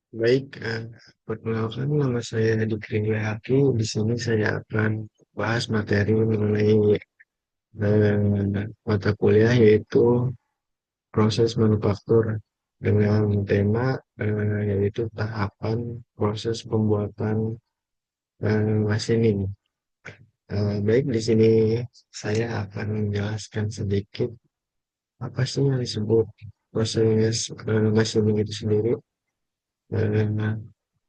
Baik, perkenalkan nama saya Dikri Haki. Di sini saya akan bahas materi mengenai mata kuliah yaitu proses manufaktur dengan tema yaitu tahapan proses pembuatan machining. Baik, di sini saya akan menjelaskan sedikit apa sih yang disebut proses machining itu sendiri. Eh,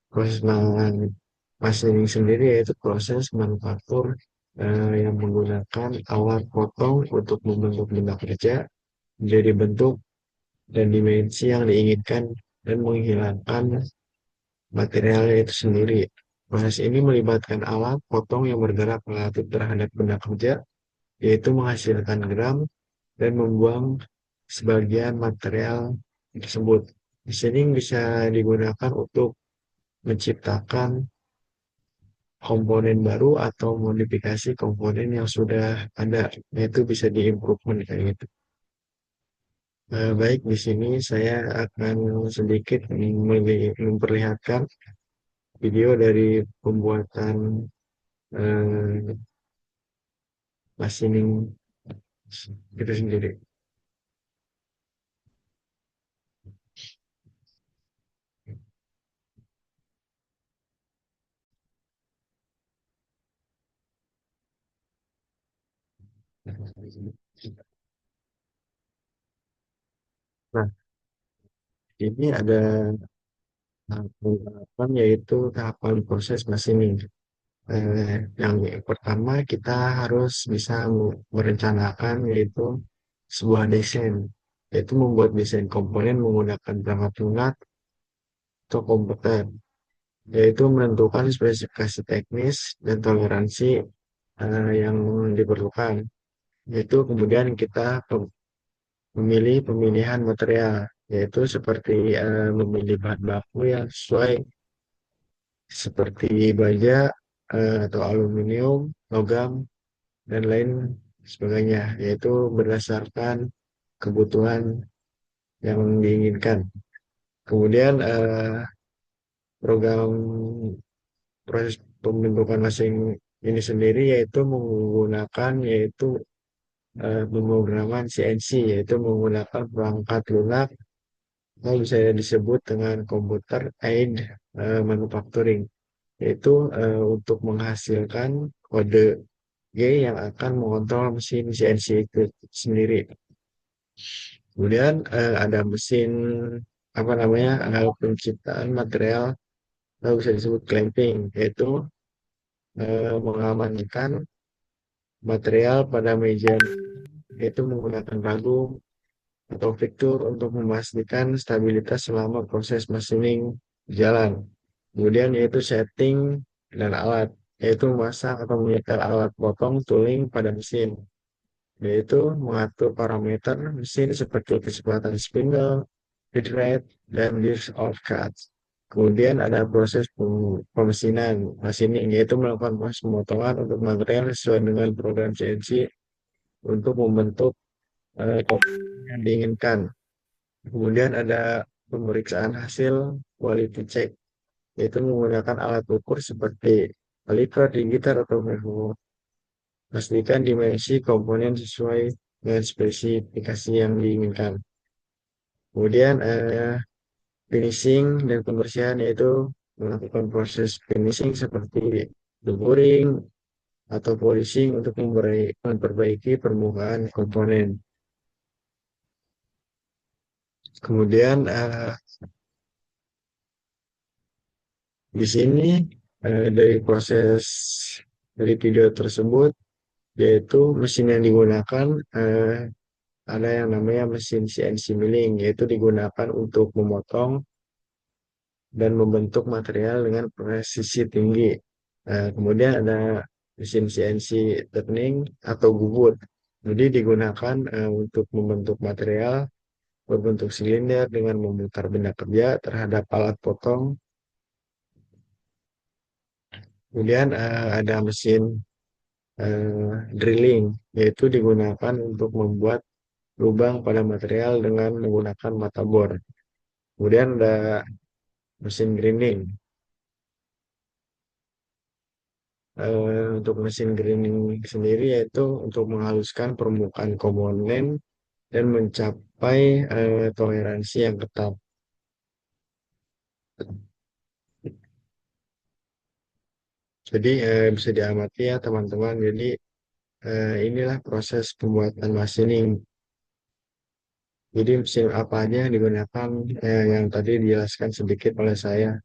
Proses machining sendiri yaitu proses manufaktur yang menggunakan alat potong untuk membentuk benda kerja menjadi bentuk dan dimensi yang diinginkan dan menghilangkan materialnya itu sendiri. Proses ini melibatkan alat potong yang bergerak relatif terhadap benda kerja, yaitu menghasilkan gram dan membuang sebagian material tersebut. Machining bisa digunakan untuk menciptakan komponen baru atau modifikasi komponen yang sudah ada, yaitu bisa diimprovement kayak gitu. Baik, di sini saya akan sedikit memperlihatkan video dari pembuatan eh, machining itu sendiri. Nah, ini ada tahapan yaitu tahapan proses machining. Yang pertama kita harus bisa merencanakan yaitu sebuah desain, yaitu membuat desain komponen menggunakan perangkat lunak atau komputer, yaitu menentukan spesifikasi teknis dan toleransi yang diperlukan, yaitu kemudian kita memilih pemilihan material, yaitu seperti memilih bahan baku yang sesuai seperti baja atau aluminium, logam, dan lain sebagainya, yaitu berdasarkan kebutuhan yang diinginkan. Kemudian program proses pembentukan mesin ini sendiri yaitu menggunakan yaitu pemrograman CNC, yaitu menggunakan perangkat lunak atau bisa disebut dengan computer aid manufacturing, yaitu untuk menghasilkan kode G yang akan mengontrol mesin CNC itu sendiri. Kemudian ada mesin apa namanya penciptaan material atau bisa disebut clamping, yaitu mengamankan material pada meja, yaitu menggunakan ragum atau fixture untuk memastikan stabilitas selama proses machining jalan. Kemudian yaitu setting dan alat, yaitu memasang atau menyetel alat potong tooling pada mesin, yaitu mengatur parameter mesin seperti kecepatan spindle, feed rate, dan years of cuts. Kemudian ada proses pemesinan machining, yaitu melakukan proses pemotongan untuk material sesuai dengan program CNC untuk membentuk komponen yang diinginkan. Kemudian ada pemeriksaan hasil quality check, yaitu menggunakan alat ukur seperti kaliper, digitar, atau memo. Pastikan dimensi komponen sesuai dengan spesifikasi yang diinginkan. Kemudian finishing dan pembersihan, yaitu melakukan proses finishing seperti deburring atau polishing untuk memperbaiki permukaan komponen. Kemudian di sini dari proses dari video tersebut, yaitu mesin yang digunakan eh, ada yang namanya mesin CNC milling, yaitu digunakan untuk memotong dan membentuk material dengan presisi tinggi. Kemudian ada mesin CNC turning atau bubut, jadi digunakan untuk membentuk material berbentuk silinder dengan memutar benda kerja terhadap alat potong. Kemudian ada mesin drilling, yaitu digunakan untuk membuat lubang pada material dengan menggunakan mata bor. Kemudian ada mesin grinding. Untuk mesin grinding sendiri yaitu untuk menghaluskan permukaan komponen dan mencapai toleransi yang ketat. Jadi bisa diamati ya teman-teman. Jadi inilah proses pembuatan machining. Jadi mesin apa aja yang digunakan yang tadi dijelaskan sedikit oleh saya.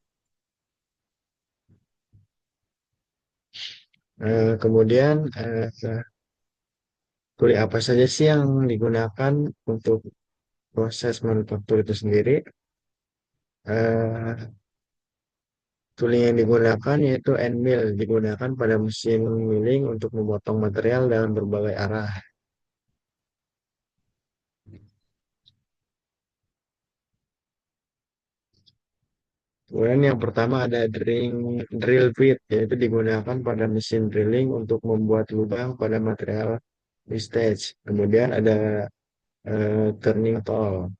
Kemudian tooling apa saja sih yang digunakan untuk proses manufaktur itu sendiri? Eh, Tooling yang digunakan yaitu end mill, digunakan pada mesin milling untuk memotong material dalam berbagai arah. Kemudian yang pertama ada drill bit, yaitu digunakan pada mesin drilling untuk membuat lubang pada material di stage. Kemudian ada turning tool,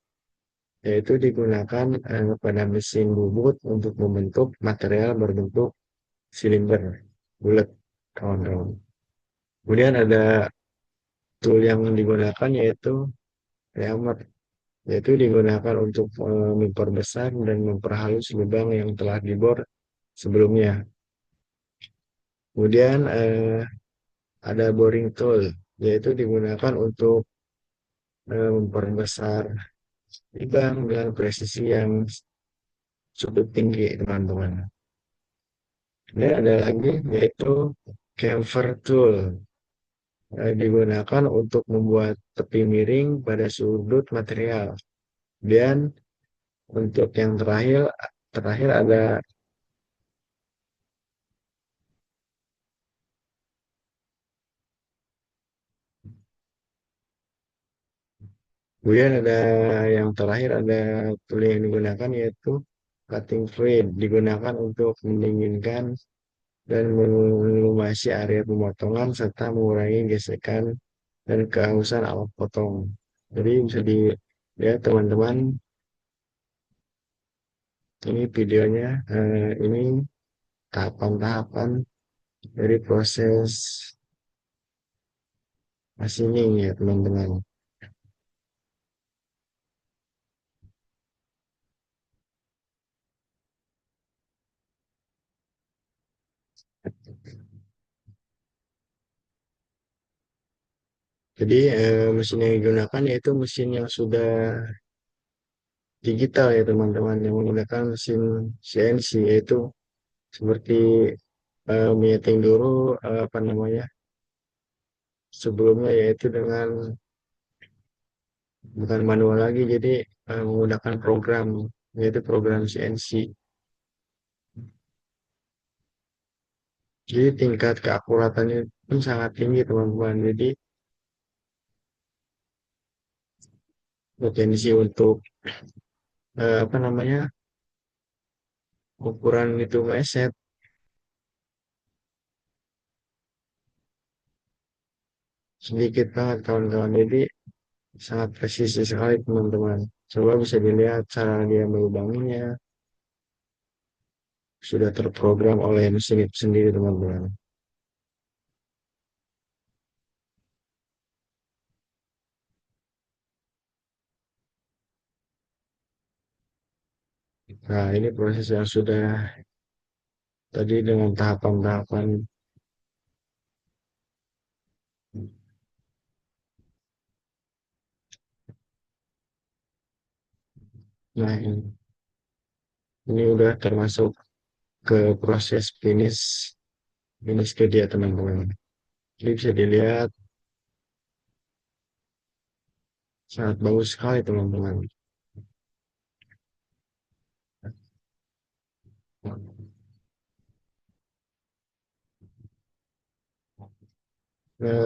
yaitu digunakan pada mesin bubut untuk membentuk material berbentuk silinder, bulat, kawan-kawan. Kemudian ada tool yang digunakan yaitu reamer, yaitu digunakan untuk memperbesar dan memperhalus lubang yang telah dibor sebelumnya. Kemudian ada boring tool, yaitu digunakan untuk memperbesar lubang dengan presisi yang cukup tinggi, teman-teman. Kemudian ada lagi yaitu chamfer tool, digunakan untuk membuat tepi miring pada sudut material. Dan untuk yang terakhir ada kemudian ada yang terakhir ada tool yang digunakan yaitu cutting fluid, digunakan untuk mendinginkan dan melumasi area pemotongan serta mengurangi gesekan dan kehausan alat potong. Jadi bisa dilihat teman-teman, ini videonya, ini tahapan-tahapan dari proses machining ya teman-teman. Jadi mesin yang digunakan yaitu mesin yang sudah digital ya teman-teman, yang menggunakan mesin CNC, yaitu seperti meeting dulu apa namanya sebelumnya, yaitu dengan bukan manual lagi, jadi menggunakan program, yaitu program CNC. Jadi tingkat keakuratannya pun sangat tinggi teman-teman. Jadi potensi untuk apa namanya ukuran itu meleset sedikit banget kawan-kawan. Jadi sangat presisi sekali teman-teman. Coba bisa dilihat cara dia melubanginya, sudah terprogram oleh mesin itu sendiri teman-teman. Nah, ini proses yang sudah tadi dengan tahapan-tahapan. Nah, ini udah termasuk ke proses finish ke dia teman-teman. Jadi bisa dilihat sangat bagus sekali teman-teman.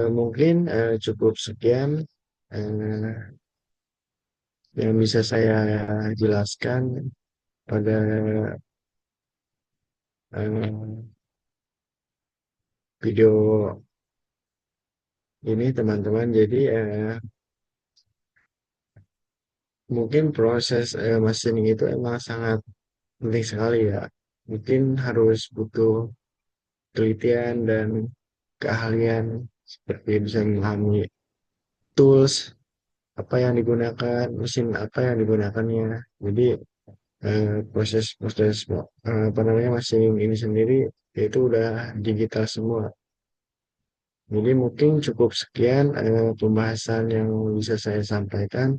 Mungkin cukup sekian eh, yang bisa saya jelaskan pada eh, video ini teman-teman. Jadi mungkin proses machining itu emang sangat penting sekali ya. Mungkin harus butuh penelitian dan keahlian seperti bisa memahami tools apa yang digunakan, mesin apa yang digunakannya. Jadi proses-proses apa namanya mesin ini sendiri itu udah digital semua. Jadi mungkin cukup sekian pembahasan yang bisa saya sampaikan.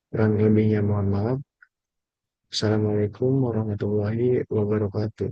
Kurang lebihnya mohon maaf. Assalamualaikum warahmatullahi wabarakatuh.